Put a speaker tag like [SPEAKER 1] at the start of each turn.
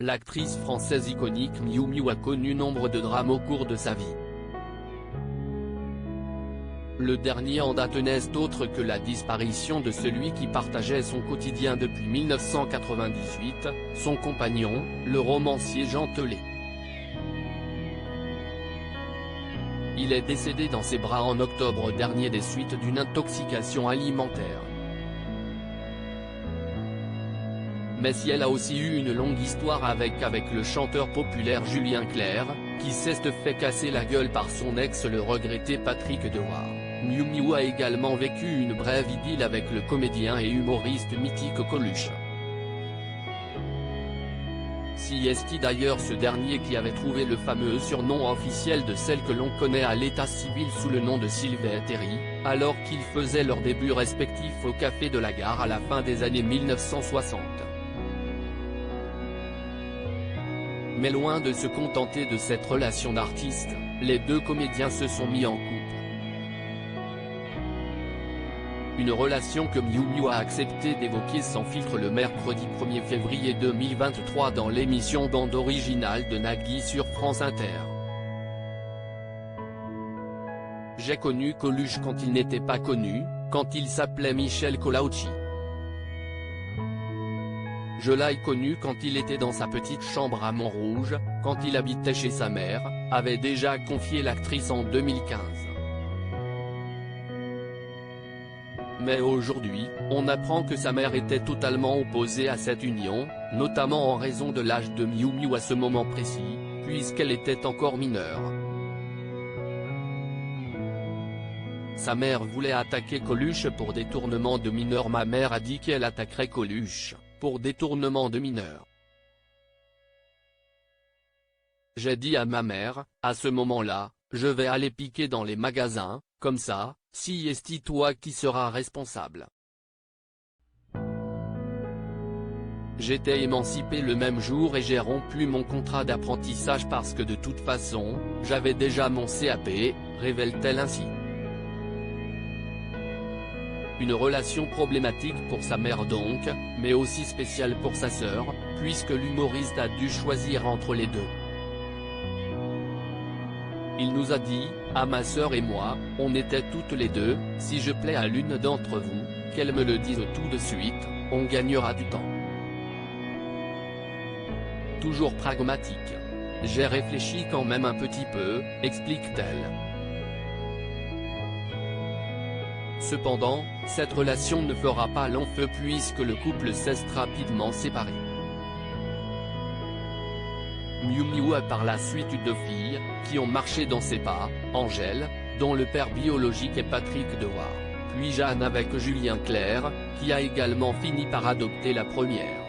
[SPEAKER 1] L'actrice française iconique Miu Miu a connu nombre de drames au cours de sa vie. Le dernier en date n'est autre que la disparition de celui qui partageait son quotidien depuis 1998, son compagnon, le romancier Jean Telet. Il est décédé dans ses bras en octobre dernier des suites d'une intoxication alimentaire. Mais si elle a aussi eu une longue histoire avec le chanteur populaire Julien Clerc, qui s'est fait casser la gueule par son ex le regretté Patrick Dewar. Miu Miu a également vécu une brève idylle avec le comédien et humoriste mythique Coluche. Si est d'ailleurs ce dernier qui avait trouvé le fameux surnom officiel de celle que l'on connaît à l'état civil sous le nom de Sylvie Terry, alors qu'ils faisaient leurs débuts respectifs au Café de la Gare à la fin des années 1960. Mais loin de se contenter de cette relation d'artiste, les deux comédiens se sont mis en couple. Une relation que Miu Miu a accepté d'évoquer sans filtre le mercredi 1er février 2023 dans l'émission Bande originale de Nagui sur France Inter. J'ai connu Coluche quand il n'était pas connu, quand il s'appelait Michel Collaucci. Je l'ai connu quand il était dans sa petite chambre à Montrouge, quand il habitait chez sa mère, avait déjà confié l'actrice en 2015. Mais aujourd'hui, on apprend que sa mère était totalement opposée à cette union, notamment en raison de l'âge de Miu Miu à ce moment précis, puisqu'elle était encore mineure. Sa mère voulait attaquer Coluche pour détournement de mineurs. Ma mère a dit qu'elle attaquerait Coluche pour détournement de mineurs. J'ai dit à ma mère, à ce moment-là, je vais aller piquer dans les magasins, comme ça, si est toi qui seras responsable. J'étais émancipé le même jour et j'ai rompu mon contrat d'apprentissage parce que de toute façon, j'avais déjà mon CAP, révèle-t-elle ainsi. Une relation problématique pour sa mère donc, mais aussi spéciale pour sa sœur, puisque l'humoriste a dû choisir entre les deux. Il nous a dit, à ma sœur et moi, on était toutes les deux, si je plais à l'une d'entre vous, qu'elle me le dise tout de suite, on gagnera du temps. Toujours pragmatique. J'ai réfléchi quand même un petit peu, explique-t-elle. Cependant, cette relation ne fera pas long feu puisque le couple s'est rapidement séparé. Miu Miu a par la suite eu deux filles, qui ont marché dans ses pas, Angèle, dont le père biologique est Patrick Dewar, puis Jeanne avec Julien Clerc, qui a également fini par adopter la première.